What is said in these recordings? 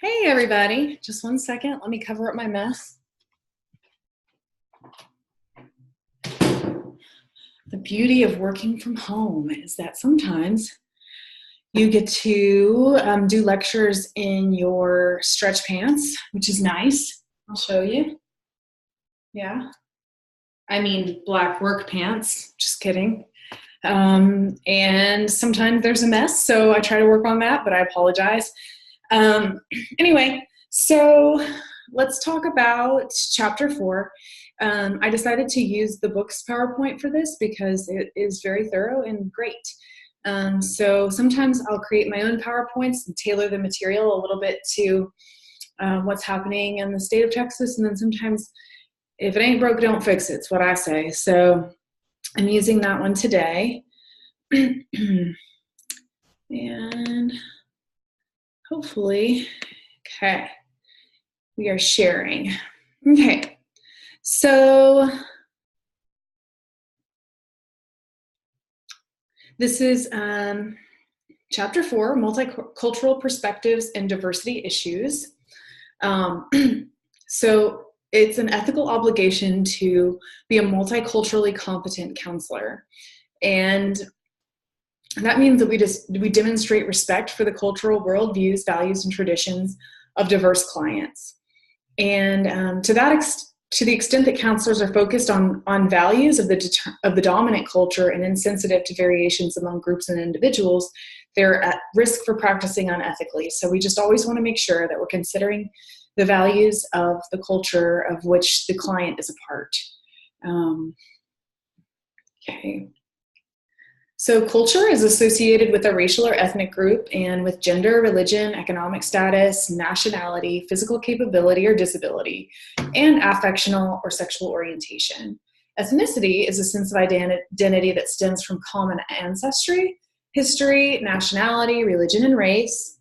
Hey everybody, just one second. Let me cover up my mess. The beauty of working from home is that sometimes you get to do lectures in your stretch pants, which is nice. I'll show you. Yeah. I mean black work pants, just kidding. And sometimes there's a mess, so I try to work on that, but I apologize. Anyway, so let's talk about chapter 4. I decided to use the book's PowerPoint for this because it is very thorough and great. So sometimes I'll create my own PowerPoints and tailor the material a little bit to what's happening in the state of Texas. And then sometimes if it ain't broke, don't fix it. It's what I say. So I'm using that one today. And hopefully, okay, we are sharing. Okay, so this is chapter 4, multicultural perspectives and diversity issues. So it's an ethical obligation to be a multiculturally competent counselor. And that means that we demonstrate respect for the cultural worldviews, values, and traditions of diverse clients. And to the extent that counselors are focused on values of the dominant culture and insensitive to variations among groups and individuals, they're at risk for practicing unethically. So we just always want to make sure that we're considering the values of the culture of which the client is a part. Okay. So culture is associated with a racial or ethnic group and with gender, religion, economic status, nationality, physical capability or disability, and affectional or sexual orientation. Ethnicity is a sense of identity that stems from common ancestry, history, nationality, religion, and race.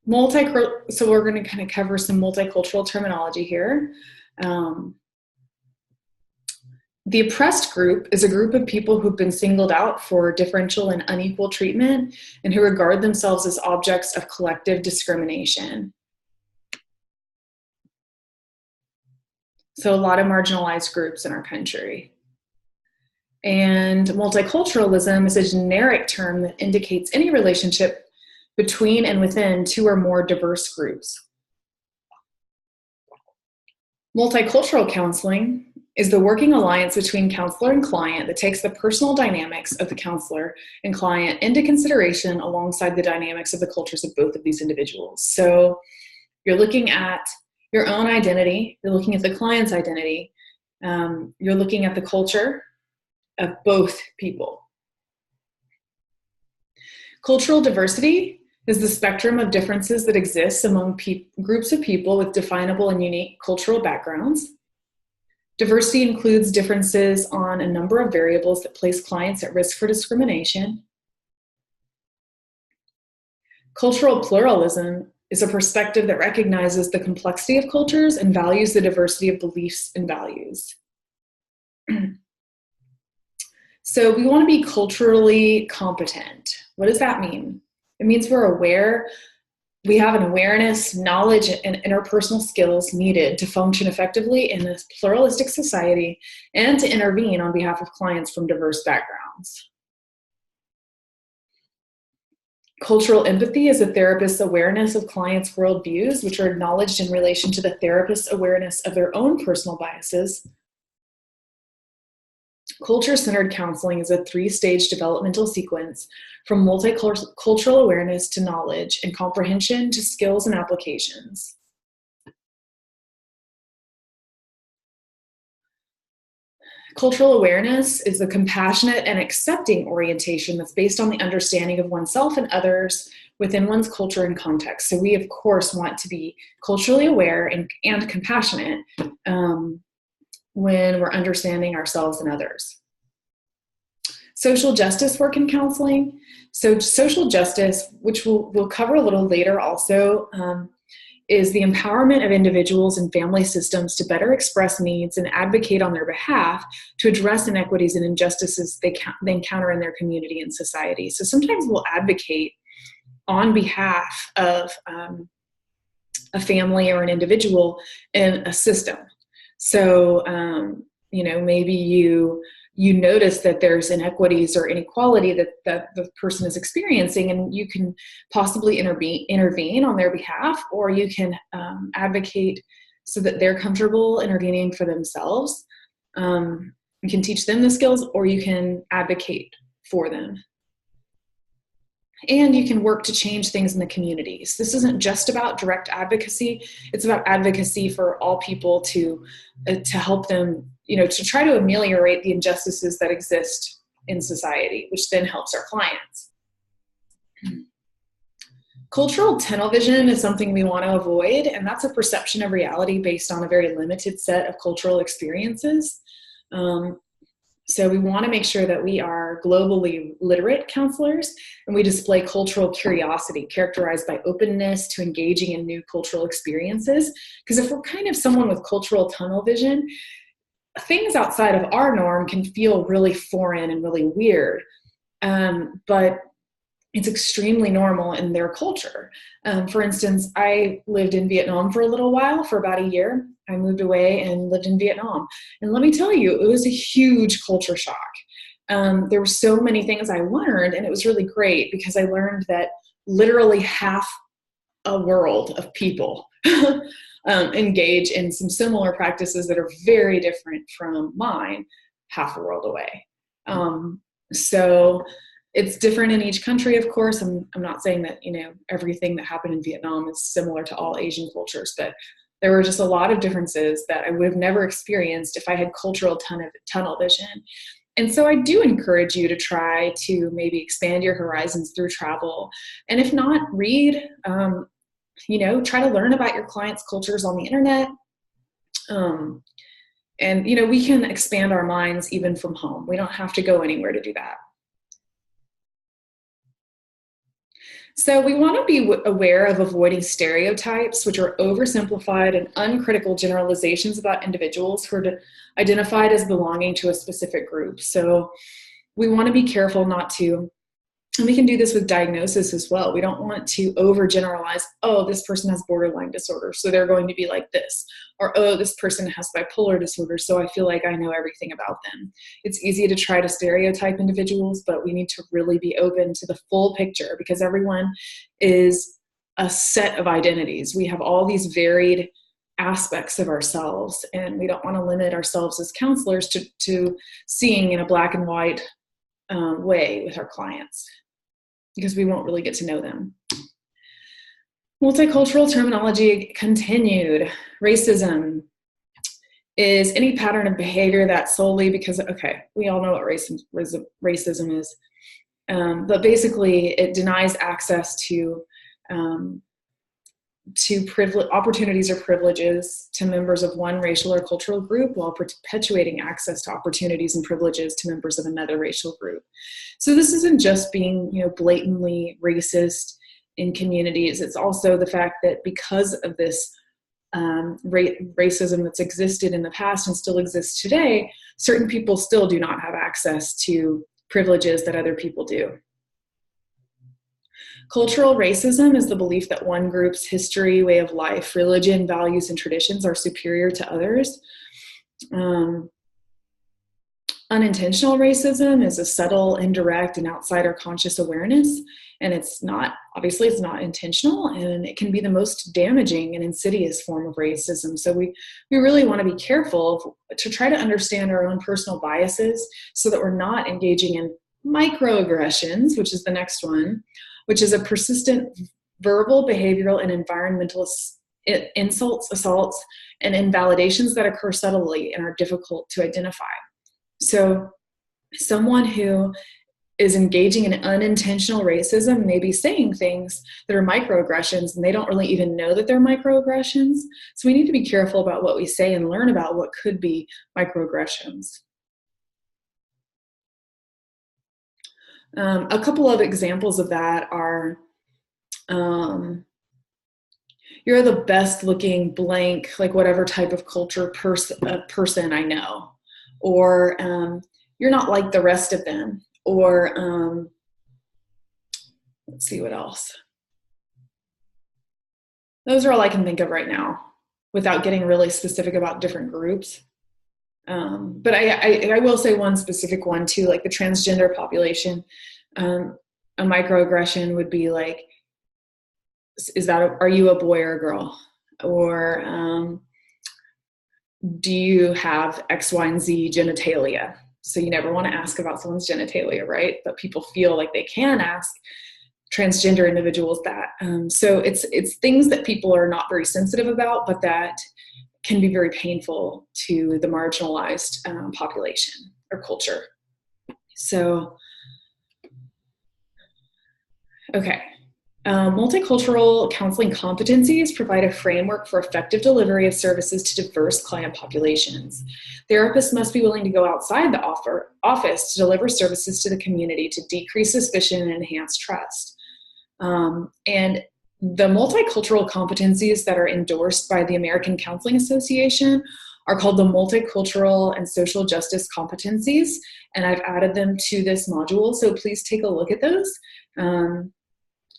So we're going to kind of cover some multicultural terminology here. The oppressed group is a group of people who've been singled out for differential and unequal treatment and who regard themselves as objects of collective discrimination. So a lot of marginalized groups in our country. And multiculturalism is a generic term that indicates any relationship between and within two or more diverse groups. Multicultural counseling is the working alliance between counselor and client that takes the personal dynamics of the counselor and client into consideration alongside the dynamics of the cultures of both of these individuals. So you're looking at your own identity, you're looking at the client's identity, you're looking at the culture of both people. Cultural diversity is the spectrum of differences that exists among groups of people with definable and unique cultural backgrounds. Diversity includes differences on a number of variables that place clients at risk for discrimination. Cultural pluralism is a perspective that recognizes the complexity of cultures and values the diversity of beliefs and values. So we want to be culturally competent. What does that mean? It means we're aware, we have an awareness, knowledge, and interpersonal skills needed to function effectively in this pluralistic society and to intervene on behalf of clients from diverse backgrounds. Cultural empathy is a therapist's awareness of clients' worldviews, which are acknowledged in relation to the therapist's awareness of their own personal biases. Culture-centered counseling is a 3-stage developmental sequence from multicultural awareness to knowledge and comprehension to skills and applications. Cultural awareness is a compassionate and accepting orientation that's based on the understanding of oneself and others within one's culture and context. So we, of course, want to be culturally aware and compassionate when we're understanding ourselves and others. Social justice work in counseling. So social justice, which we'll cover a little later also, is the empowerment of individuals and family systems to better express needs and advocate on their behalf to address inequities and injustices they encounter in their community and society. So sometimes we'll advocate on behalf of a family or an individual in a system. So, maybe you notice that there's inequities or inequality that the person is experiencing, and you can possibly intervene on their behalf, or you can advocate so that they're comfortable intervening for themselves. You can teach them the skills, or you can advocate for them. And you can work to change things in the communities. This isn't just about direct advocacy. It's about advocacy for all people to help them, to try to ameliorate the injustices that exist in society, which then helps our clients. Cultural tunnel vision is something we want to avoid, and that's a perception of reality based on a very limited set of cultural experiences. So we want to make sure that we are globally literate counselors, and we display cultural curiosity characterized by openness to engaging in new cultural experiences. Because if we're kind of someone with cultural tunnel vision, things outside of our norm can feel really foreign and really weird. But it's extremely normal in their culture. For instance, I lived in Vietnam for a little while, for about a year. I moved away and lived in Vietnam. And let me tell you, it was a huge culture shock. There were so many things I learned, and it was really great because I learned that literally half a world of people engage in some similar practices that are very different from mine, half a world away. So it's different in each country, of course. I'm not saying that, everything that happened in Vietnam is similar to all Asian cultures, but there were just a lot of differences that I would have never experienced if I had cultural tunnel vision. And so I do encourage you to try to maybe expand your horizons through travel. And if not, read, try to learn about your clients' cultures on the internet. And, we can expand our minds even from home. We don't have to go anywhere to do that. So we want to be aware of avoiding stereotypes, which are oversimplified and uncritical generalizations about individuals who are identified as belonging to a specific group. So we want to be careful not to, and we can do this with diagnosis as well. We don't want to overgeneralize, oh, this person has borderline disorder, so they're going to be like this. Or, oh, this person has bipolar disorder, so I feel like I know everything about them. It's easy to try to stereotype individuals, but we need to really be open to the full picture because everyone is a set of identities. We have all these varied aspects of ourselves, and we don't want to limit ourselves as counselors to seeing in a black and white way with our clients, because we won't really get to know them. Multicultural terminology continued. Racism is any pattern of behavior that solely because, we all know what racism is, but basically it denies access to opportunities or privileges to members of one racial or cultural group while perpetuating access to opportunities and privileges to members of another racial group. So this isn't just being, blatantly racist in communities. It's also the fact that because of this racism that's existed in the past and still exists today, certain people still do not have access to privileges that other people do. Cultural racism is the belief that one group's history, way of life, religion, values, and traditions are superior to others. Unintentional racism is a subtle, indirect, and outsider conscious awareness, and it's not intentional, and it can be the most damaging and insidious form of racism. So we really want to be careful to try to understand our own personal biases so that we're not engaging in microaggressions, which is the next one, which is a persistent verbal, behavioral, and environmental insults, assaults, and invalidations that occur subtly and are difficult to identify. So someone who is engaging in unintentional racism may be saying things that are microaggressions, and they don't really even know that they're microaggressions. So we need to be careful about what we say and learn about what could be microaggressions. A couple of examples of that are, you're the best looking blank, like whatever type of culture person I know, or you're not like the rest of them, or let's see what else. Those are all I can think of right now without getting really specific about different groups. But I will say one specific one too, like the transgender population. A microaggression would be like, are you a boy or a girl? Or do you have X, Y, and Z genitalia? So you never want to ask about someone's genitalia, right? But people feel like they can ask transgender individuals that. So it's things that people are not very sensitive about, but that can be very painful to the marginalized population or culture. So, okay. Multicultural counseling competencies provide a framework for effective delivery of services to diverse client populations. Therapists must be willing to go outside the office to deliver services to the community to decrease suspicion and enhance trust. And the multicultural competencies that are endorsed by the American Counseling Association are called the multicultural and social justice competencies, and I've added them to this module, so please take a look at those.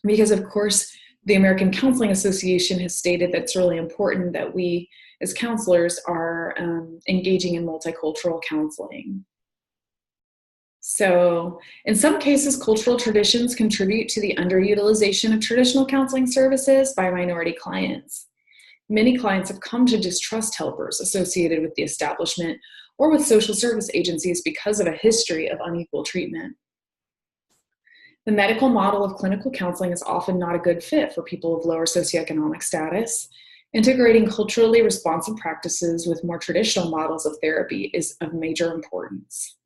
Because of course, the American Counseling Association has stated that it's really important that we as counselors are engaging in multicultural counseling. So in some cases, cultural traditions contribute to the underutilization of traditional counseling services by minority clients. Many clients have come to distrust helpers associated with the establishment or with social service agencies because of a history of unequal treatment. The medical model of clinical counseling is often not a good fit for people of lower socioeconomic status. Integrating culturally responsive practices with more traditional models of therapy is of major importance.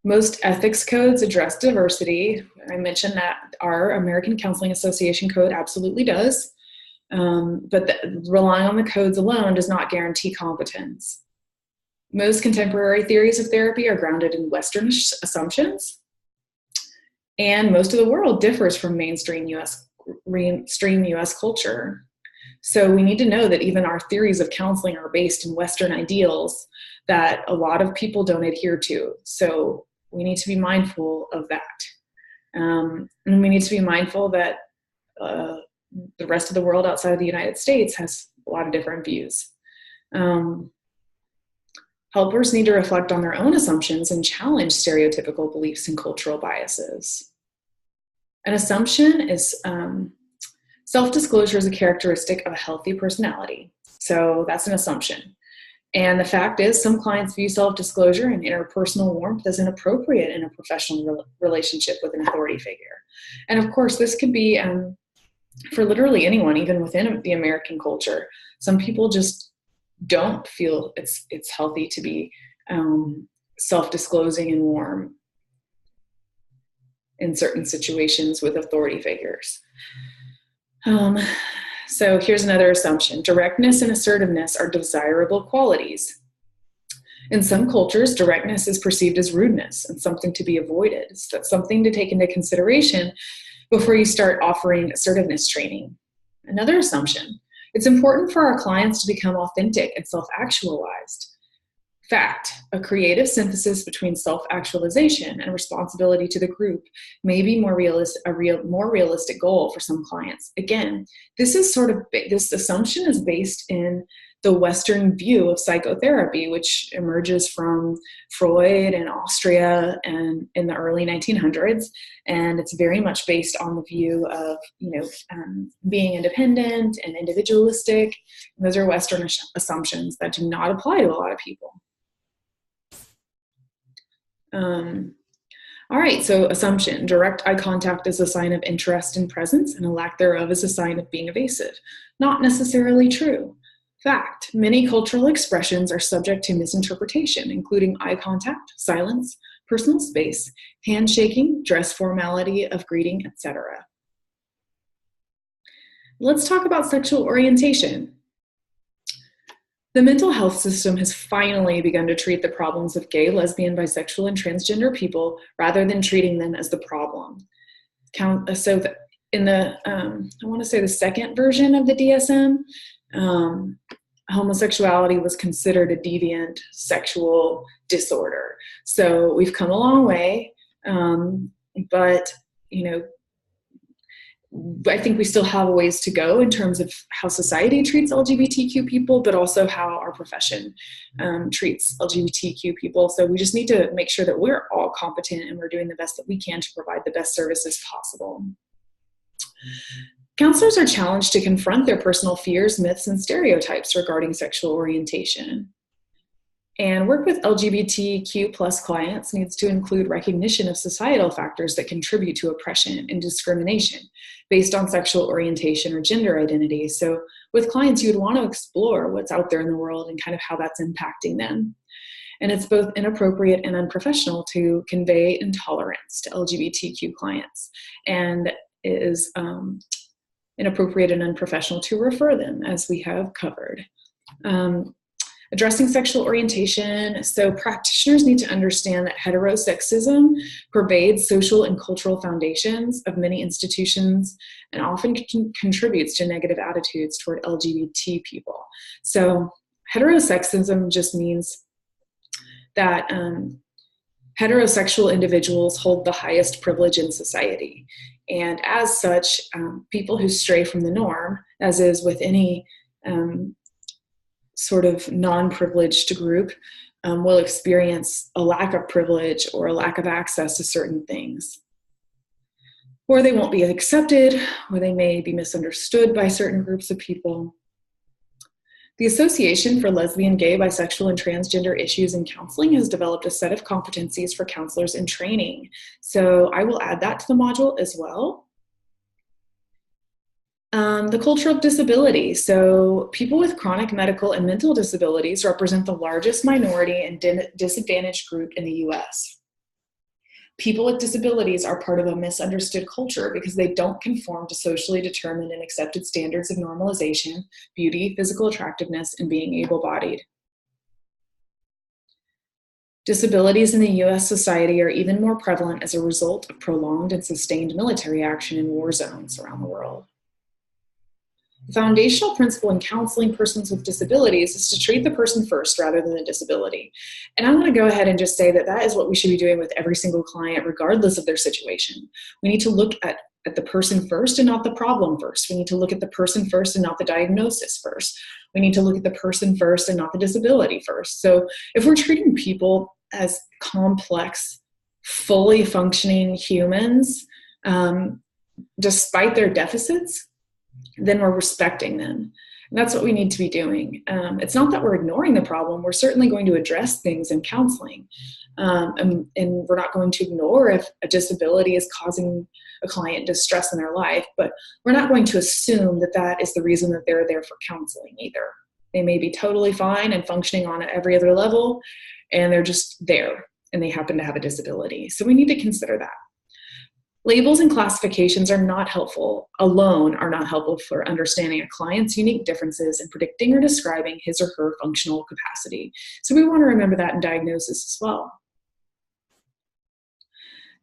Most ethics codes address diversity. I mentioned that our American Counseling Association code absolutely does, but relying on the codes alone does not guarantee competence. Most contemporary theories of therapy are grounded in Western assumptions, and most of the world differs from mainstream US culture. So we need to know that even our theories of counseling are based in Western ideals that a lot of people don't adhere to. So we need to be mindful of that. And we need to be mindful that the rest of the world outside of the United States has a lot of different views. Helpers need to reflect on their own assumptions and challenge stereotypical beliefs and cultural biases. An assumption is self-disclosure is a characteristic of a healthy personality. So that's an assumption. And the fact is, some clients view self-disclosure and interpersonal warmth as inappropriate in a professional relationship with an authority figure. And of course, this could be for literally anyone, even within the American culture. Some people just don't feel it's healthy to be self-disclosing and warm in certain situations with authority figures. So here's another assumption. Directness and assertiveness are desirable qualities. In some cultures, directness is perceived as rudeness and something to be avoided. So that's something to take into consideration before you start offering assertiveness training. Another assumption. It's important for our clients to become authentic and self-actualized. Fact, a creative synthesis between self-actualization and responsibility to the group may be more realistic goal for some clients. Again, this assumption is based in the Western view of psychotherapy, which emerges from Freud and Austria and in the early 1900s. And it's very much based on the view of, being independent and individualistic. And those are Western assumptions that do not apply to a lot of people. All right, so assumption. Direct eye contact is a sign of interest and presence, and a lack thereof is a sign of being evasive. Not necessarily true. Fact, many cultural expressions are subject to misinterpretation, including eye contact, silence, personal space, handshaking, dress formality of greeting, etc. Let's talk about sexual orientation. The mental health system has finally begun to treat the problems of gay, lesbian, bisexual, and transgender people rather than treating them as the problem. So in the, I want to say the second version of the DSM, homosexuality was considered a deviant sexual disorder. So we've come a long way, but I think we still have a ways to go in terms of how society treats LGBTQ people, but also how our profession treats LGBTQ people. So we just need to make sure that we're all competent and we're doing the best that we can to provide the best services possible. Counselors are challenged to confront their personal fears, myths, and stereotypes regarding sexual orientation. And work with LGBTQ plus clients needs to include recognition of societal factors that contribute to oppression and discrimination based on sexual orientation or gender identity. So with clients, you would want to explore what's out there in the world and kind of how that's impacting them. And it's both inappropriate and unprofessional to convey intolerance to LGBTQ clients, and it is inappropriate and unprofessional to refer them, as we have covered. Addressing sexual orientation. So practitioners need to understand that heterosexism pervades social and cultural foundations of many institutions and often contributes to negative attitudes toward LGBT people. So heterosexism just means that heterosexual individuals hold the highest privilege in society. And as such, people who stray from the norm, as is with any sort of non-privileged group, will experience a lack of privilege or a lack of access to certain things. Or they won't be accepted, or they may be misunderstood by certain groups of people. The Association for Lesbian, Gay, Bisexual, and Transgender Issues in Counseling has developed a set of competencies for counselors in training. So I will add that to the module as well. The culture of disability. So people with chronic medical and mental disabilities represent the largest minority and disadvantaged group in the US. People with disabilities are part of a misunderstood culture because they don't conform to socially determined and accepted standards of normalization, beauty, physical attractiveness, and being able-bodied. Disabilities in the US society are even more prevalent as a result of prolonged and sustained military action in war zones around the world. The foundational principle in counseling persons with disabilities is to treat the person first rather than the disability. And I'm going to go ahead and just say that that is what we should be doing with every single client, regardless of their situation. We need to look at the person first and not the problem first. We need to look at the person first and not the diagnosis first. We need to look at the person first and not the disability first. So if we're treating people as complex, fully functioning humans, despite their deficits, then we're respecting them. And that's what we need to be doing. It's not that we're ignoring the problem. We're certainly going to address things in counseling. And we're not going to ignore if a disability is causing a client distress in their life, but we're not going to assume that that is the reason that they're there for counseling either. They may be totally fine and functioning on every other level, and they're just there, and they happen to have a disability. So we need to consider that. Labels and classifications are not helpful for understanding a client's unique differences in predicting or describing his or her functional capacity. So we want to remember that in diagnosis as well.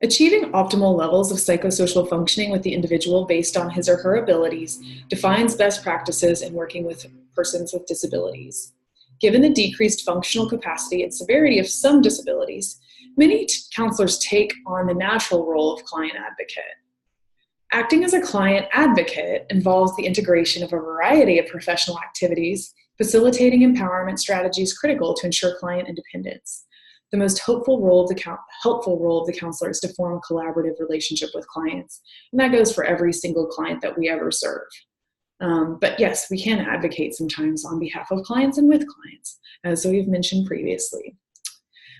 Achieving optimal levels of psychosocial functioning with the individual based on his or her abilities defines best practices in working with persons with disabilities. Given the decreased functional capacity and severity of some disabilities, many counselors take on the natural role of client advocate. Acting as a client advocate involves the integration of a variety of professional activities, facilitating empowerment strategies critical to ensure client independence. The most helpful role of the counselor is to form a collaborative relationship with clients, and that goes for every single client that we ever serve. But yes, we can advocate sometimes on behalf of clients and with clients, as we've mentioned previously.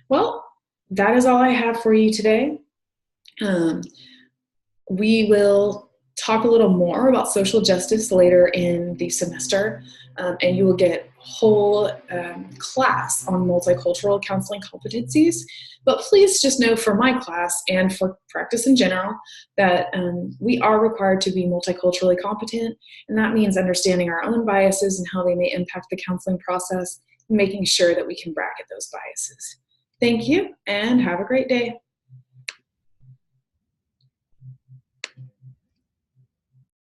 Well, that is all I have for you today. We will talk a little more about social justice later in the semester, and you will get a whole class on multicultural counseling competencies. But please just know for my class and for practice in general that we are required to be multiculturally competent, and that means understanding our own biases and how they may impact the counseling process, and making sure that we can bracket those biases. Thank you, and have a great day.